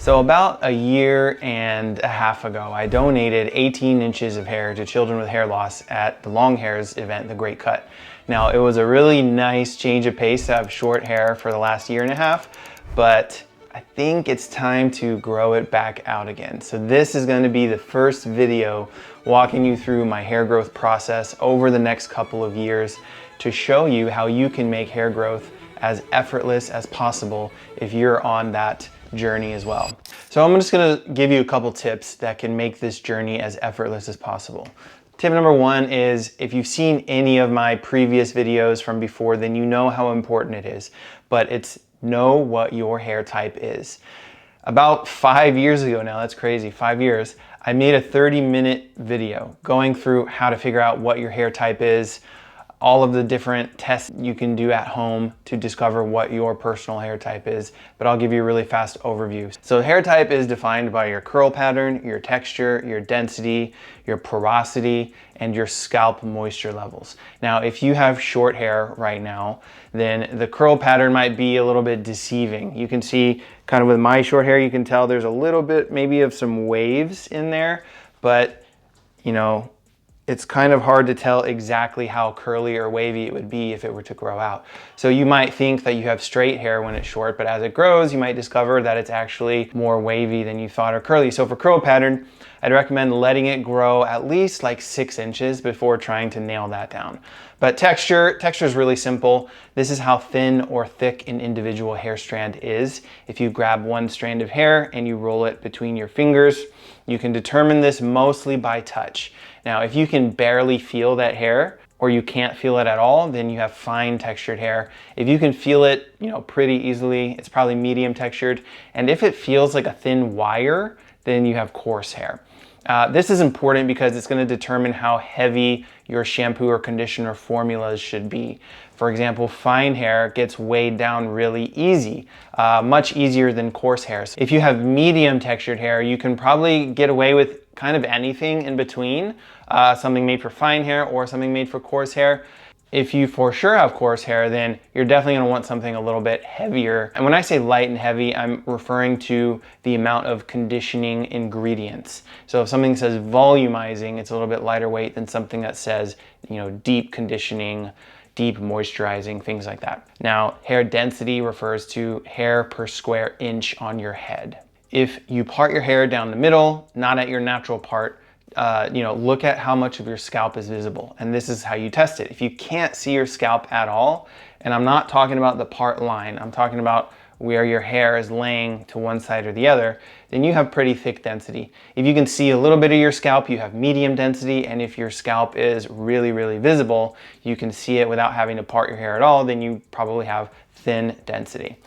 So about a year and a half ago, I donated 18 inches of hair to children with hair loss at the Long Hairs event, The Great Cut. Now, it was a really nice change of pace to have short hair for the last year and a half, but I think it's time to grow it back out again. So this is going to be the first video walking you through my hair growth process over the next couple of years to show you how you can make hair growth as effortless as possible if you're on that journey as well. So I'm just gonna give you a couple tips that can make this journey as effortless as possible. Tip number one is, if you've seen any of my previous videos from before, then you know how important it is, but it's know what your hair type is. About 5 years ago now, that's crazy, 5 years, I made a 30-minute video going through how to figure out what your hair type is, all of the different tests you can do at home to discover what your personal hair type is, but I'll give you a really fast overview. So hair type is defined by your curl pattern, your texture, your density, your porosity, and your scalp moisture levels. Now, if you have short hair right now, then the curl pattern might be a little bit deceiving. You can see kind of with my short hair, you can tell there's a little bit maybe of some waves in there, but you know, it's kind of hard to tell exactly how curly or wavy it would be if it were to grow out. So you might think that you have straight hair when it's short, but as it grows, you might discover that it's actually more wavy than you thought or curly. So for curl pattern, I'd recommend letting it grow at least like 6 inches before trying to nail that down. But texture is really simple. This is how thin or thick an individual hair strand is. If you grab one strand of hair and you roll it between your fingers, you can determine this mostly by touch. Now, if you can barely feel that hair, or you can't feel it at all, then you have fine textured hair. If you can feel it, pretty easily, it's probably medium textured. And if it feels like a thin wire, then you have coarse hair. This is important because it's going to determine how heavy your shampoo or conditioner formulas should be. For example, fine hair gets weighed down really easy, much easier than coarse hairs. If you have medium textured hair, you can probably get away with kind of anything in between, something made for fine hair or something made for coarse hair. If you for sure have coarse hair, then you're definitely gonna want something a little bit heavier. And when I say light and heavy, I'm referring to the amount of conditioning ingredients. So if something says volumizing, it's a little bit lighter weight than something that says, deep conditioning, deep moisturizing, things like that. Now, hair density refers to hair per square inch on your head. If you part your hair down the middle, not at your natural part, look at how much of your scalp is visible. And this is how you test it. If you can't see your scalp at all, and I'm not talking about the part line, I'm talking about where your hair is laying to one side or the other, then you have pretty thick density. If you can see a little bit of your scalp, you have medium density, and if your scalp is really, really visible, you can see it without having to part your hair at all, then you probably have thin density.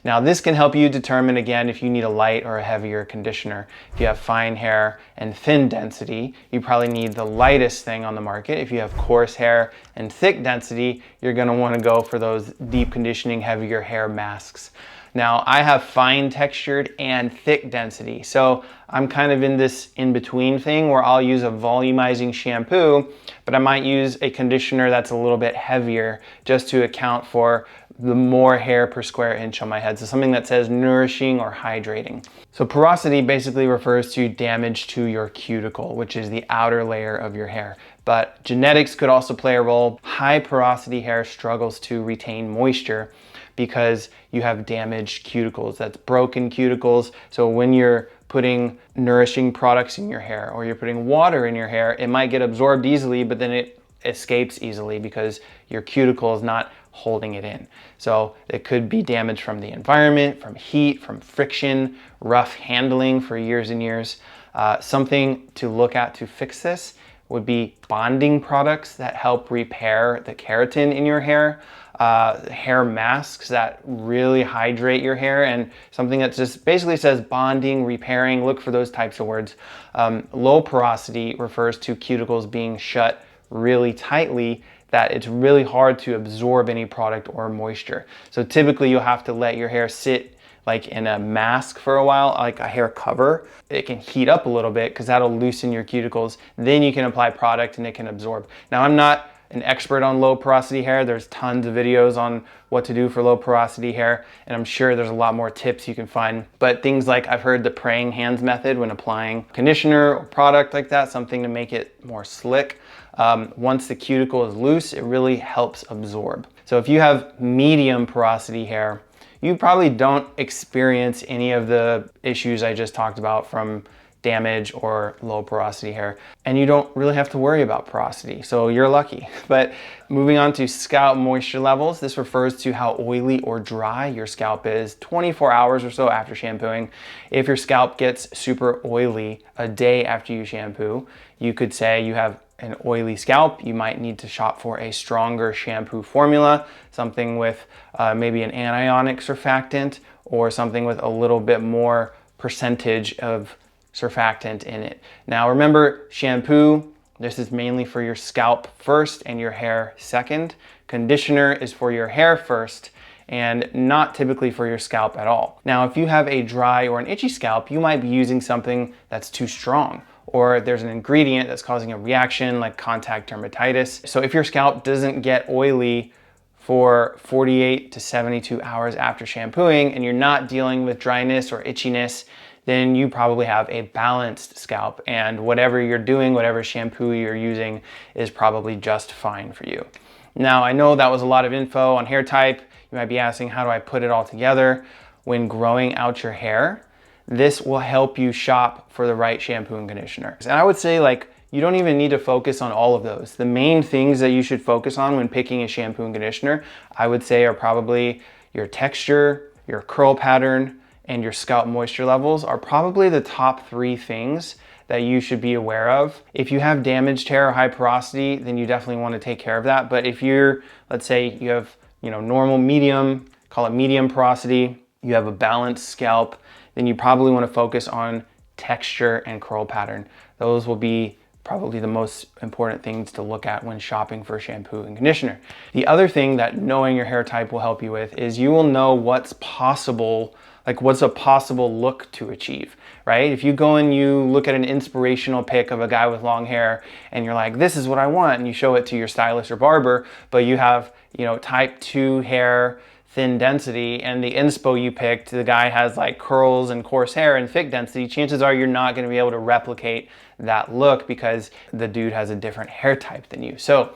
Now, this can help you determine, again, if you need a light or a heavier conditioner. If you have fine hair and thin density, you probably need the lightest thing on the market. If you have coarse hair and thick density, you're gonna wanna go for those deep conditioning, heavier hair masks. Now, I have fine textured and thick density, so I'm kind of in this in-between thing where I'll use a volumizing shampoo, but I might use a conditioner that's a little bit heavier just to account for the more hair per square inch on my head. So something that says nourishing or hydrating. So porosity basically refers to damage to your cuticle, which is the outer layer of your hair. But genetics could also play a role. High porosity hair struggles to retain moisture because you have damaged cuticles. That's broken cuticles. So when you're putting nourishing products in your hair or you're putting water in your hair, it might get absorbed easily, but then it escapes easily because your cuticle is not holding it in. So it could be damage from the environment, from heat, from friction, rough handling for years and years. Something to look at to fix this would be bonding products that help repair the keratin in your hair, hair masks that really hydrate your hair, and something that just basically says bonding, repairing. Look for those types of words. Low porosity refers to cuticles being shut really tightly, that it's really hard to absorb any product or moisture. So typically you'll have to let your hair sit like in a mask for a while, like a hair cover. It can heat up a little bit because that'll loosen your cuticles. Then you can apply product and it can absorb. Now, I'm not an expert on low porosity hair. There's tons of videos on what to do for low porosity hair, and I'm sure there's a lot more tips you can find. But things like, I've heard the praying hands method when applying conditioner or product like that, something to make it more slick. Once the cuticle is loose, it really helps absorb. So if you have medium porosity hair, you probably don't experience any of the issues I just talked about from damage or low porosity hair, and you don't really have to worry about porosity, so you're lucky. But moving on to scalp moisture levels, this refers to how oily or dry your scalp is 24 hours or so after shampooing. If your scalp gets super oily a day after you shampoo, you could say you have an oily scalp. You might need to shop for a stronger shampoo formula, something with maybe an anionic surfactant or something with a little bit more percentage of surfactant in it. Now remember, shampoo, this is mainly for your scalp first and your hair second. Conditioner is for your hair first and not typically for your scalp at all. Now, if you have a dry or an itchy scalp, you might be using something that's too strong, or there's an ingredient that's causing a reaction like contact dermatitis. So if your scalp doesn't get oily for 48 to 72 hours after shampooing and you're not dealing with dryness or itchiness, then you probably have a balanced scalp, and whatever you're doing, whatever shampoo you're using is probably just fine for you. Now, I know that was a lot of info on hair type. You might be asking, how do I put it all together? When growing out your hair, this will help you shop for the right shampoo and conditioner. And I would say, like, you don't even need to focus on all of those. The main things that you should focus on when picking a shampoo and conditioner, I would say, are probably your texture, your curl pattern, and your scalp moisture levels are probably the top 3 things that you should be aware of. If you have damaged hair or high porosity, then you definitely want to take care of that. But if you're, let's say you have, normal medium, call it medium porosity, you have a balanced scalp, then you probably want to focus on texture and curl pattern. Those will be probably the most important things to look at when shopping for shampoo and conditioner. The other thing that knowing your hair type will help you with is you will know what's possible, like what's a possible look to achieve, right? If you go and you look at an inspirational pic of a guy with long hair and you're like, this is what I want, and you show it to your stylist or barber, but you have, type 2 hair, thin density, and the inspo you picked, the guy has like curls and coarse hair and thick density, chances are you're not going to be able to replicate that look because the dude has a different hair type than you. So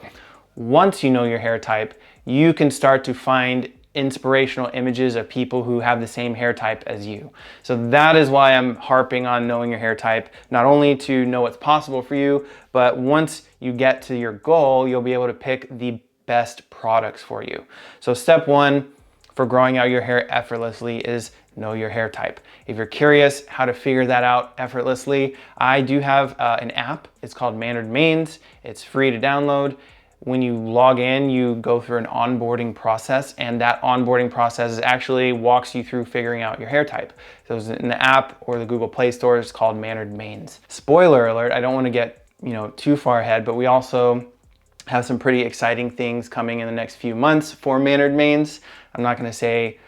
once you know your hair type, you can start to find inspirational images of people who have the same hair type as you. So that is why I'm harping on knowing your hair type, not only to know what's possible for you, but once you get to your goal, you'll be able to pick the best products for you. So step 1 for growing out your hair effortlessly is know your hair type. If you're curious how to figure that out effortlessly, I do have an app. It's called Mannered Mains. It's free to download. When you log in, you go through an onboarding process, and that onboarding process actually walks you through figuring out your hair type. So it's in the app or the Google Play Store. It's called Mannered Mains. Spoiler alert, I don't want to get too far ahead, but we also have some pretty exciting things coming in the next few months for Mannered Mains. I'm not going to say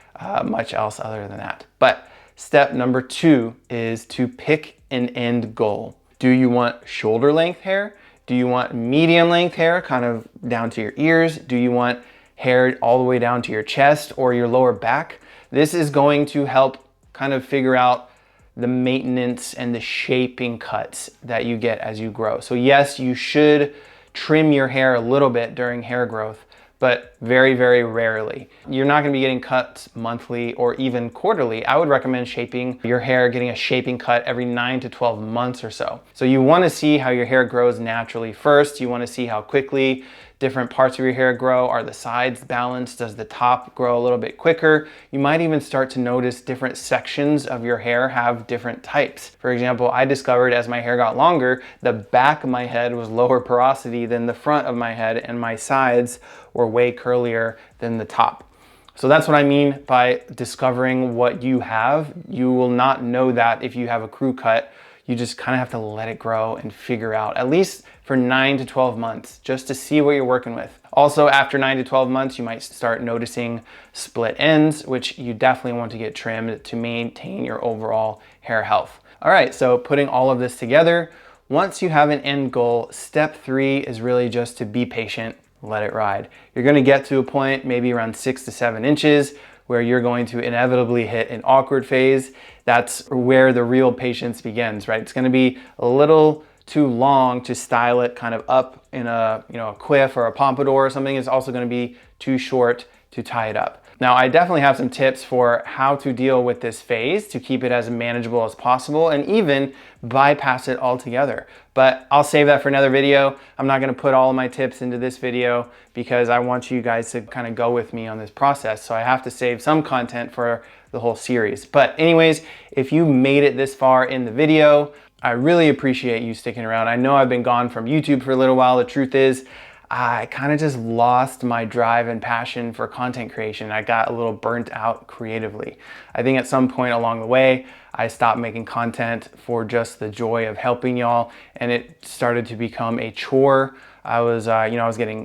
much else other than that. But step number 2 is to pick an end goal. Do you want shoulder length hair? Do you want medium length hair, kind of down to your ears? Do you want hair all the way down to your chest or your lower back? This is going to help kind of figure out the maintenance and the shaping cuts that you get as you grow. So yes, you should trim your hair a little bit during hair growth, but very, very rarely. You're not gonna be getting cuts monthly or even quarterly. I would recommend shaping your hair, getting a shaping cut every 9 to 12 months or so. So you wanna see how your hair grows naturally first. You wanna see how quickly different parts of your hair grow. Are the sides balanced? Does the top grow a little bit quicker? You might even start to notice different sections of your hair have different types. For example, I discovered as my hair got longer, the back of my head was lower porosity than the front of my head, and my sides were way curlier than the top. So that's what I mean by discovering what you have. You will not know that if you have a crew cut. You just kind of have to let it grow and figure out, at least for 9 to 12 months, just to see what you're working with. Also, after 9 to 12 months, you might start noticing split ends, which you definitely want to get trimmed to maintain your overall hair health. All right, so putting all of this together, once you have an end goal, step 3 is really just to be patient. let it ride. You're gonna get to a point maybe around 6 to 7 inches where you're going to inevitably hit an awkward phase. That's where the real patience begins, right? It's gonna be a little too long to style it kind of up in a, a quiff or a pompadour or something. It's also gonna be too short to tie it up. Now, I definitely have some tips for how to deal with this phase to keep it as manageable as possible and even bypass it altogether. But I'll save that for another video. I'm not gonna put all of my tips into this video because I want you guys to kind of go with me on this process. So I have to save some content for the whole series. But anyways, if you made it this far in the video, I really appreciate you sticking around. I know I've been gone from YouTube for a little while. The truth is, I kind of just lost my drive and passion for content creation. I got a little burnt out creatively. I think at some point along the way, I stopped making content for just the joy of helping y'all, and it started to become a chore. I was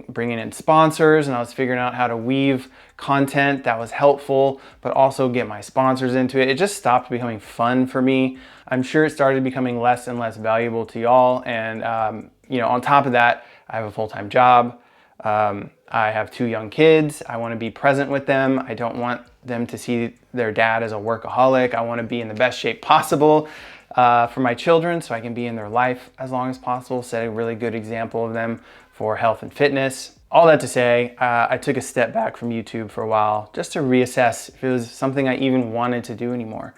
bringing in sponsors, and I was figuring out how to weave content that was helpful, but also get my sponsors into it. It just stopped becoming fun for me. I'm sure it started becoming less and less valuable to y'all, and on top of that, I have a full-time job. I have 2 young kids. I want to be present with them. I don't want them to see their dad as a workaholic. I want to be in the best shape possible for my children so I can be in their life as long as possible, set a really good example of them for health and fitness. All that to say, I took a step back from YouTube for a while just to reassess if it was something I even wanted to do anymore.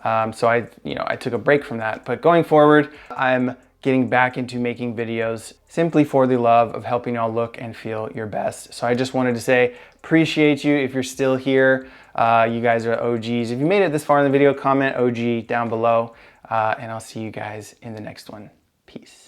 So I took a break from that. But going forward, I'm getting back into making videos simply for the love of helping y'all look and feel your best. So I just wanted to say, appreciate you if you're still here. You guys are OGs. If you made it this far in the video, comment OG down below, and I'll see you guys in the next one. Peace.